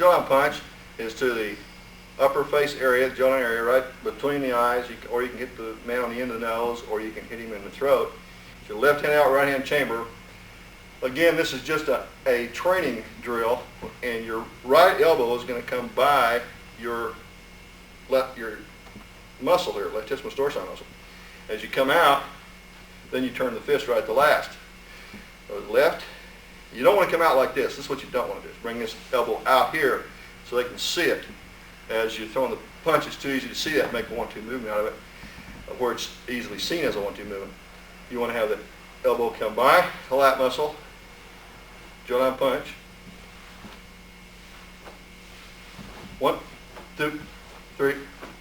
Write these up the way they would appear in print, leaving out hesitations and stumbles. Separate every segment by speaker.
Speaker 1: Jodan punch is to the upper face area, the Jodan area, right between the eyes, or you can hit the man on the end of the nose, or you can hit him in the throat. Your left hand out, right hand chamber. Again, this is just a training drill, and your right elbow is going to come by your muscle here, latissimus dorsi muscle. As you come out, then you turn the fist right to last. So left, you don't want to come out like this. This is what you don't want to do. Is bring this elbow out here so they can see it. As you're throwing the punch, it's too easy to see that, make a 1-2 movement out of it, where it's easily seen as a 1-2 movement. You want to have the elbow come by the lat muscle, Jodan punch. 1, 2, 3,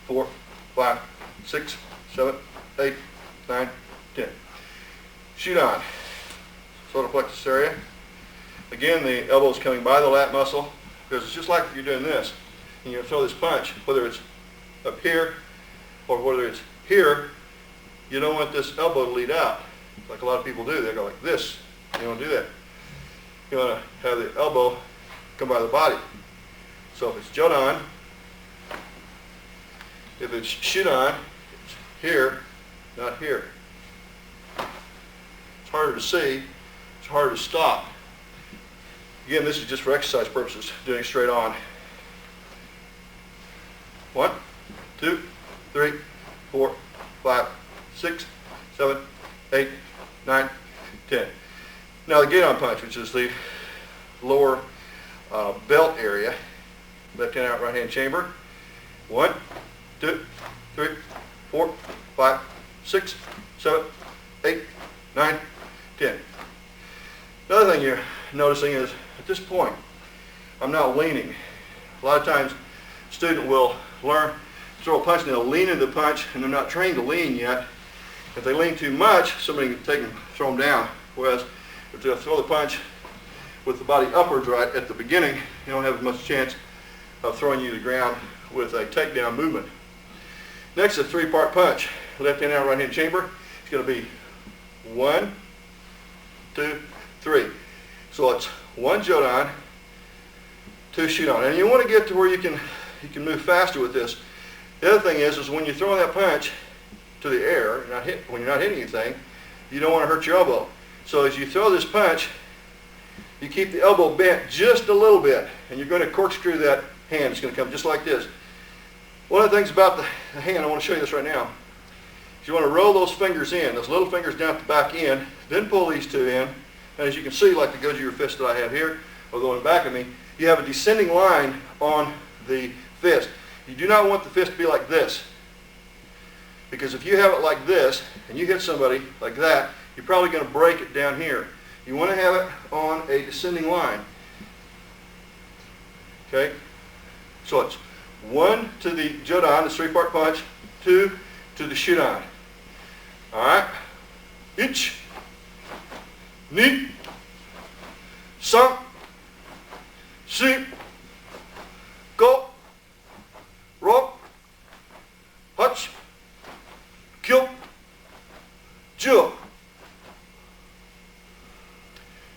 Speaker 1: 4, 5, 6, 7, 8, 9, 10. Shoot on. Solar plexus area. Again, the elbow is coming by the lat muscle, because it's just like if you're doing this. And you throw this punch, whether it's up here or whether it's here, you don't want this elbow to lead out. Like a lot of people do. They go like this. You don't want to do that. You want to have the elbow come by the body. So if it's Jodan, if it's Shudan, it's here, not here. It's harder to see. It's harder to stop. Again, this is just for exercise purposes, doing it straight on. 1, 2, 3, 4, 5, 6, 7, 8, 9, 10. Now the Gaidon punch, which is the lower belt area, left hand out, right hand chamber. 1, 2, 3, 4, 5, 6, 7, 8, 9, 10. Another thing you're noticing is at this point, I'm not leaning. A lot of times, a student will learn to throw a punch and they'll lean into the punch, and they're not trained to lean yet. If they lean too much, somebody can take them, throw them down. Whereas if they throw the punch with the body upwards right at the beginning, you don't have as much chance of throwing you to the ground with a takedown movement. Next is a 3-part punch. Left hand out, right hand chamber. It's going to be 1, 2, 3. So it's 1 Jodan, 2 Shudan. And you want to get to where you can move faster with this. The other thing is when you're throwing that punch to the air, when you're not hitting anything, you don't want to hurt your elbow. So as you throw this punch, you keep the elbow bent just a little bit, and you're going to corkscrew that hand. It's going to come just like this. One of the things about the hand, I want to show you this right now, is you want to roll those fingers in, those little fingers down at the back end, then pull these two in, and as you can see, like the Goju-Ryu fist that I have here, or the one back of me, you have a descending line on the fist. You do not want the fist to be like this, because if you have it like this, and you hit somebody like that, you're probably going to break it down here. You want to have it on a descending line. Okay? So it's 1 to the Jodan, the 3-part punch, 2 to the Shudan. Alright? Ich, ni, san, shi, go, ro, hach, kyo, ju.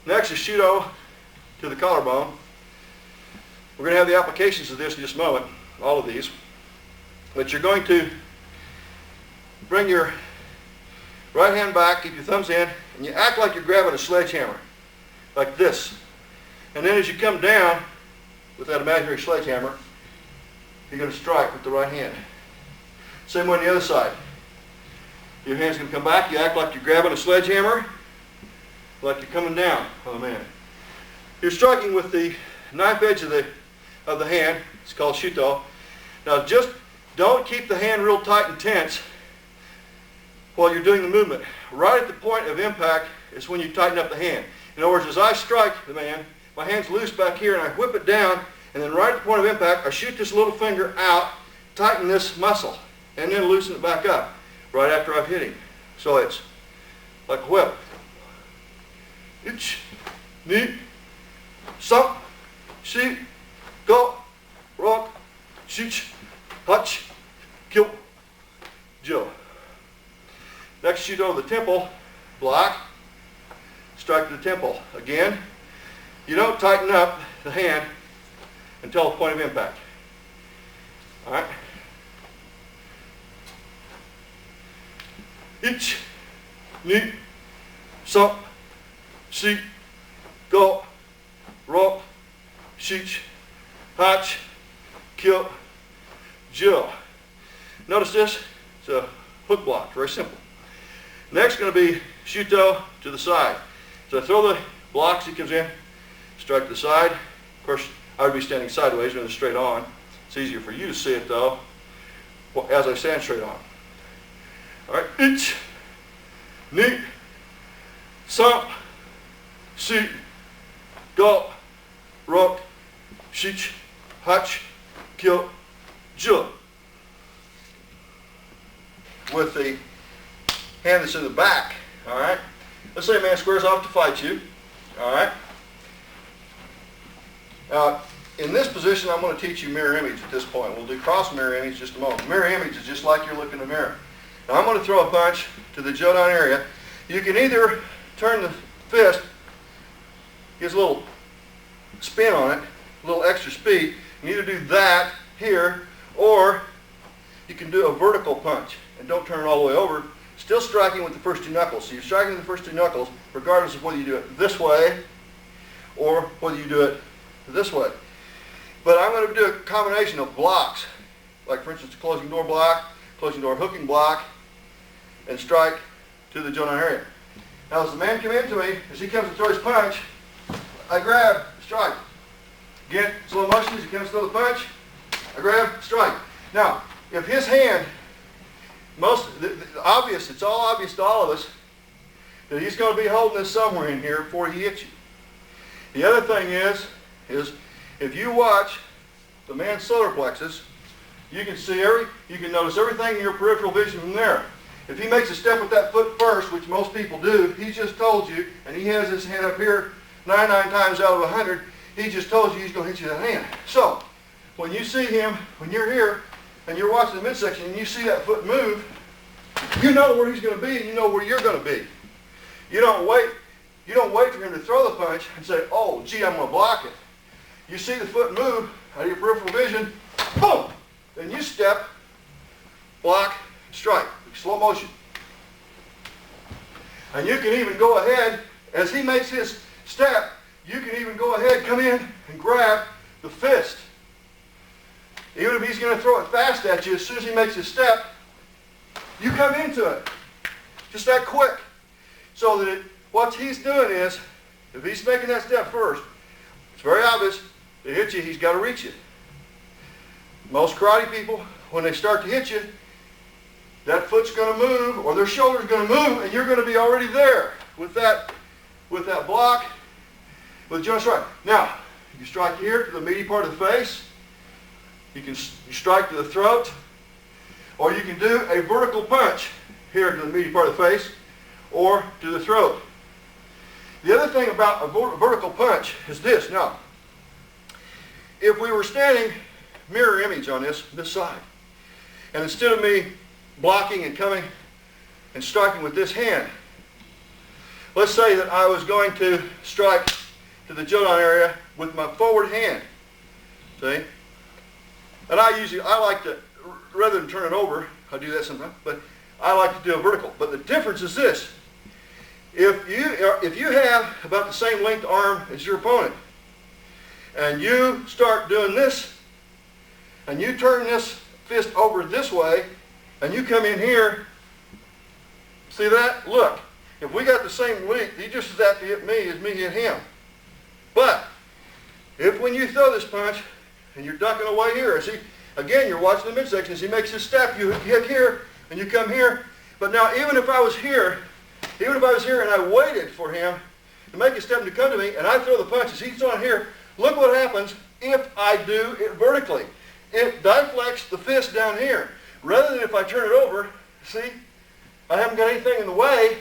Speaker 1: Next is Shudo to the collarbone. We're going to have the applications of this in just a moment, all of these. But you're going to bring your right hand back, keep your thumbs in, and you act like you're grabbing a sledgehammer, like this. And then as you come down with that imaginary sledgehammer, you're going to strike with the right hand. Same way on the other side. Your hand's going to come back, you act like you're grabbing a sledgehammer, like you're coming down on the man. You're striking with the knife edge of the hand. It's called shuto. Now just don't keep the hand real tight and tense while you're doing the movement. Right at the point of impact is when you tighten up the hand. In other words, as I strike the man, my hand's loose back here and I whip it down, and then right at the point of impact, I shoot this little finger out, tighten this muscle, and then loosen it back up right after I've hit him. So it's like a whip. Ich, ni, san, shi, go, rock, shich, hutch, kyo, jo. Next, shoot over the temple, block, strike to the temple. Again, you don't tighten up the hand until the point of impact. All right. 1, 2, 3, 4, 5, 6, 7, 8, 9, 10. Notice this, it's a hook block, very simple. Next going to be shuto to the side. So I throw the blocks, he comes in, strike to the side. Of course, I would be standing sideways rather than straight on. It's easier for you to see it though, as I stand straight on. All right, 1, 2, 3, 4, 5, 6, 7, 8, 9, 10. With the hand that's in the back, all right? Let's say a man squares off to fight you, all right? Now, in this position, I'm going to teach you mirror image at this point. We'll do cross mirror image in just a moment. Mirror image is just like you're looking in a mirror. Now, I'm going to throw a punch to the Jodan area. You can either turn the fist, gives a little spin on it, a little extra speed. You can either do that here, or you can do a vertical punch. And don't turn it all the way over, still striking with the first 2 knuckles. So you're striking with the first 2 knuckles, regardless of whether you do it this way or whether you do it this way. But I'm going to do a combination of blocks, like for instance, a closing door block, closing door hooking block, and strike to the Jodan area. Now as the man comes into me, as he comes to throw his punch, I grab, strike. Again, slow motion, as he comes to throw the punch, I grab, strike. Now, if his hand, it's all obvious to all of us that he's going to be holding this somewhere in here before he hits you. The other thing is if you watch the man's solar plexus, you can notice everything in your peripheral vision from there. If he makes a step with that foot first, which most people do, he just told you, and he has his hand up here 99 times out of 100, he just told you he's going to hit you with that hand. So, when you see him, when you're here, and you're watching the midsection and you see that foot move, you know where he's going to be and you know where you're going to be. You don't wait for him to throw the punch and say, oh, gee, I'm going to block it. You see the foot move out of your peripheral vision, boom! Then you step, block, strike, slow motion. And you can even go ahead, as he makes his step, you can even go ahead, come in and grab the fist. Even if he's going to throw it fast at you, as soon as he makes his step, you come into it. Just that quick. So that what he's doing is, if he's making that step first, it's very obvious, to hit you, he's got to reach you. Most karate people, when they start to hit you, that foot's going to move, or their shoulder's going to move, and you're going to be already there with that block, with a joint strike. Now, you strike here to the meaty part of the face. You strike to the throat, or you can do a vertical punch here to the meaty part of the face, or to the throat. The other thing about a vertical punch is this. Now, if we were standing mirror image on this side, and instead of me blocking and coming and striking with this hand, let's say that I was going to strike to the Jodan area with my forward hand. See? And I like to, rather than turn it over, I do that sometimes, but I like to do a vertical. But the difference is this. If you have about the same length arm as your opponent, and you start doing this, and you turn this fist over this way, and you come in here, see that? Look, if we got the same length, he just as apt to hit me as me hit him. But, if when you throw this punch, and you're ducking away here, see, again, you're watching the midsection, as he makes his step, you hit here, and you come here. But now, even if I was here, and I waited for him to make a step and to come to me, and I throw the punches, he's on here, look what happens if I do it vertically. It deflects the fist down here. Rather than if I turn it over, see, I haven't got anything in the way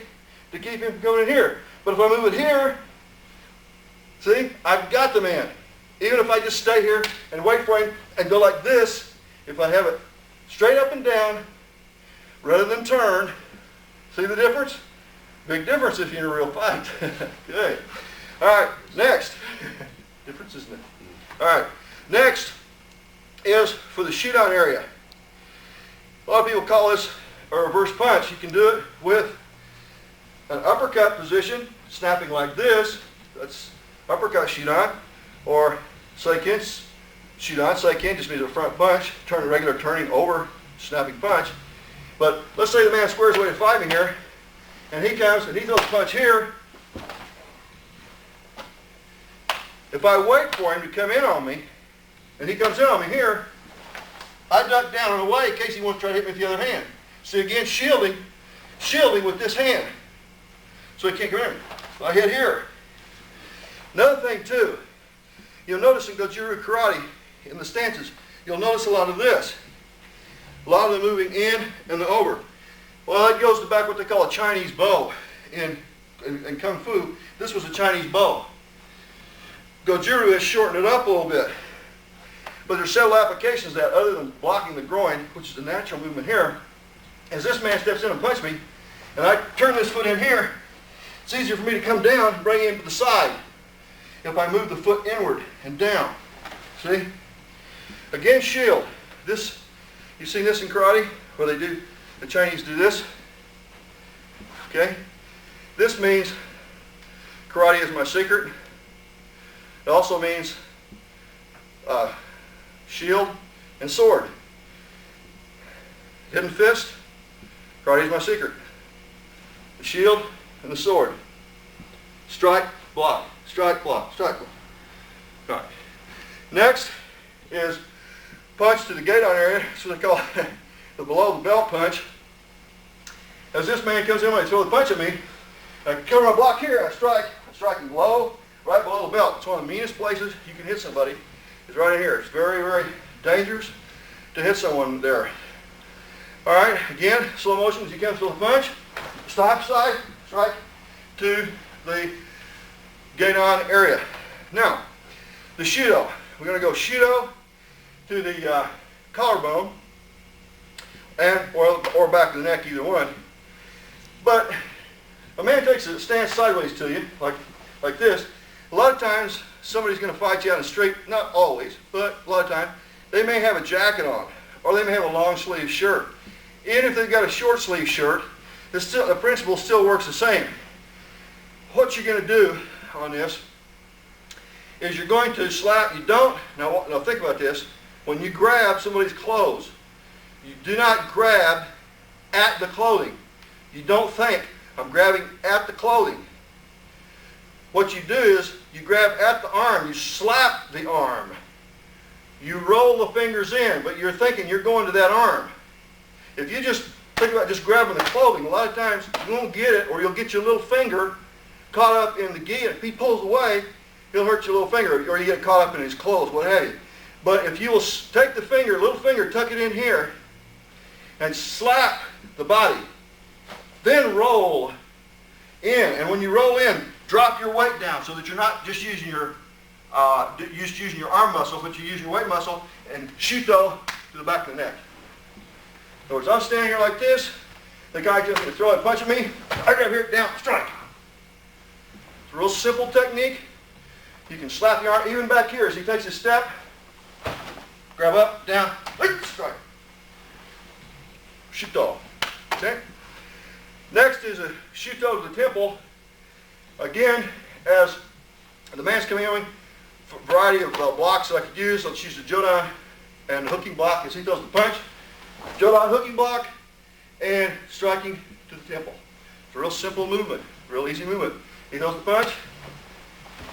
Speaker 1: to keep him from coming in here. But if I move it here, see, I've got the man. Even if I just stay here and wait for him and go like this, if I have it straight up and down, rather than turn, see the difference? Big difference if you're in a real fight. Okay. All right, next. Difference, isn't it? All right, Next is for the shoot on area. A lot of people call this a reverse punch. You can do it with an uppercut position, snapping like this. That's uppercut shoot on, or seiken shoot on. Seiken just means a front punch, turn a regular turning over snapping punch. But let's say the man squares away to fight me here, and he comes and he throws a punch here. If I wait for him to come in on me, and he comes in on me here, I duck down and away in case he wants to try to hit me with the other hand. See, again, shielding with this hand, so he can't come in. So I hit here. Another thing too, you'll notice in Goju-Ryu karate, in the stances, you'll notice a lot of this. A lot of the moving in and the over. Well, that goes to back what they call a Chinese bow. In Kung Fu, this was a Chinese bow. Goju-Ryu has shortened it up a little bit. But there's several applications that, other than blocking the groin, which is the natural movement here, as this man steps in and punches me, and I turn this foot in here, it's easier for me to come down and bring him to the side if I move the foot inward and down. See? Again, shield. This, you've seen this in karate, where they do, the Chinese do this. Okay? This means karate is my secret. It also means shield and sword. Hidden fist, karate is my secret. The shield and the sword. Strike, block, strike, block, strike, block. All right. Next is punch to the gate-on area. That's what they call the below the belt punch. As this man comes in, when he throws the punch at me, I cover my block here, I strike. I'm striking low, right below the belt. It's one of the meanest places you can hit somebody. It's right in here. It's very, very dangerous to hit someone there. All right, again, slow motion as you come through the punch. Stop, side, strike to the gate-on area. Now, the shudo. We're going to go shudo to the collarbone and or back of the neck, either one. But a man takes a stance sideways to you, like this. A lot of times, somebody's going to fight you out in straight, not always, but a lot of times, they may have a jacket on, or they may have a long sleeve shirt. Even if they've got a short sleeve shirt, the principle still works the same. What you're going to do on this is you're going to slap, now think about this, when you grab somebody's clothes, you do not grab at the clothing. You don't think, I'm grabbing at the clothing. What you do is, you grab at the arm, you slap the arm. You roll the fingers in, but you're thinking you're going to that arm. If you just think about just grabbing the clothing, a lot of times you won't get it, or you'll get your little finger caught up in the gi, and if he pulls away, he'll hurt your little finger, or you get caught up in his clothes, what have you. But if you will take the finger, little finger, tuck it in here, and slap the body, then roll in. And when you roll in, drop your weight down so that you're not just using your arm muscle, but you're using your weight muscle, and shuto to the back of the neck. In other words, I'm standing here like this, the guy comes to throw a punch at me, I grab here, down, strike. It's a real simple technique. You can slap your arm, even back here as he takes a step, grab up, down, strike. Shuto. Okay? Next is a shuto to the temple. Again, as the man's coming in, a variety of blocks that I could use. Let's use the jodan and the hooking block as he throws the punch. Jodan hooking block and striking to the temple. It's a real simple movement, real easy movement. He throws the punch.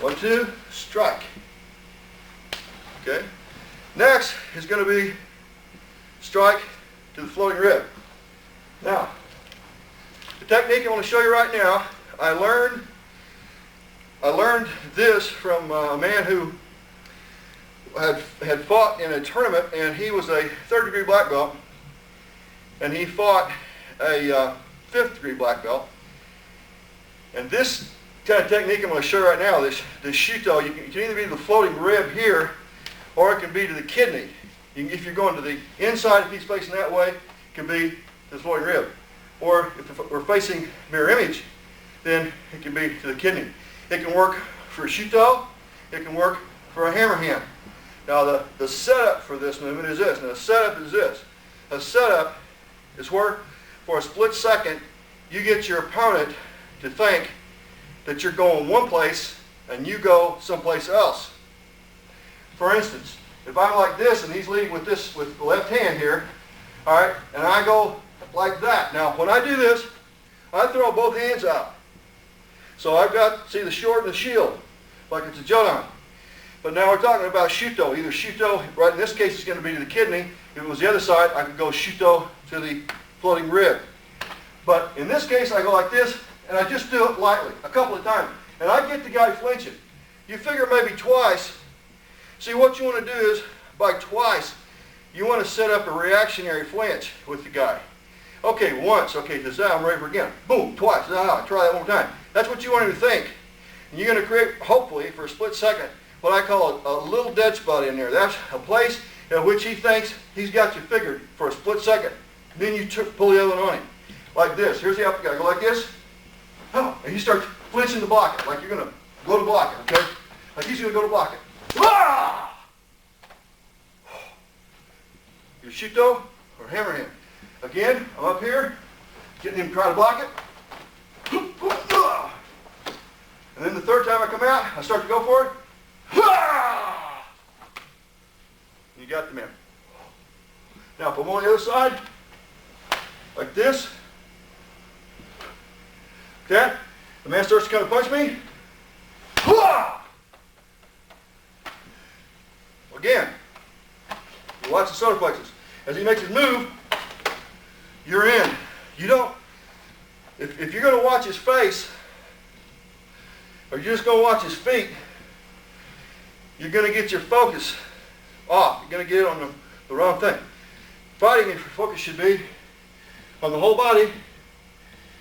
Speaker 1: 1, 2, strike. Okay. Next is going to be strike to the floating rib. Now, the technique I want to show you right now, I learned this from a man who had fought in a tournament, and he was a 3rd degree black belt, and he fought a 5th degree black belt. And this kind of technique I'm going to show you right now, this shuto, you can either be to the floating rib here, or it can be to the kidney. If you're going to the inside, if he's facing that way, it can be to the floating rib. Or if we're facing mirror image, then it can be to the kidney. It can work for a shuto, it can work for a hammer hand. Now the setup for this movement is this. Now the setup is this. A setup is where, for a split second, you get your opponent to think that you're going one place and you go someplace else. For instance, if I'm like this and he's leading with this, with the left hand here, all right, and I go like that. Now, when I do this, I throw both hands out. So I've got, see the short and the shield, like it's a jodan. But now we're talking about shuto. Either shuto, right in this case, it's going to be to the kidney. If it was the other side, I could go shuto to the floating rib. But in this case, I go like this, and I just do it lightly, a couple of times. And I get the guy flinching. You figure maybe twice. See, what you want to do is, by twice, you want to set up a reactionary flinch with the guy. Okay, once. Okay, this I'm ready for again. Boom, twice. Ah, try that one more time. That's what you want him to think. And you're going to create, hopefully, for a split second, what I call a little dead spot in there. That's a place in which he thinks he's got you figured for a split second. Then you pull the other one on him. Like this. Here's the uppercut. Go like this. Oh, and you start flinching to block it, like you're going to go to block it, okay? Like he's going to go to block it. Ah! Your shuto or hammer hand. Again, I'm up here, getting him to try to block it. And then the third time I come out, I start to go for it. You got the man. Now, if I'm on the other side, like this, okay, the man starts to kind of punch me. Again, you watch the solar plexus. As he makes his move, you're in. You don't, if you're going to watch his face, or you're just going to watch his feet, you're going to get your focus off. You're going to get it on the wrong thing. Fighting, your focus should be on the whole body.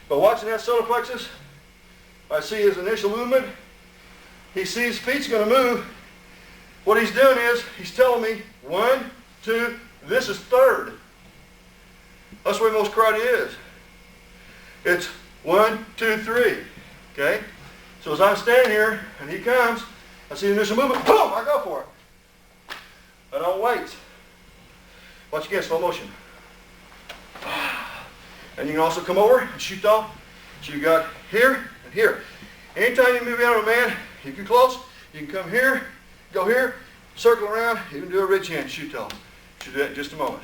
Speaker 1: But watching that solar plexus, I see his initial movement. He sees his feet's going to move. What he's doing is, he's telling me, 1, 2, this is third. That's where most karate is. It's 1, 2, 3. Okay? So as I'm standing here and he comes, I see the initial movement, boom, I go for it. I don't wait. Watch again, slow motion. And you can also come over and shoot off. So you got here and here. Anytime you move out of a man, you get close, you can come here, go here, circle around, you can do a ridge hand shoot off. Should do that in just a moment.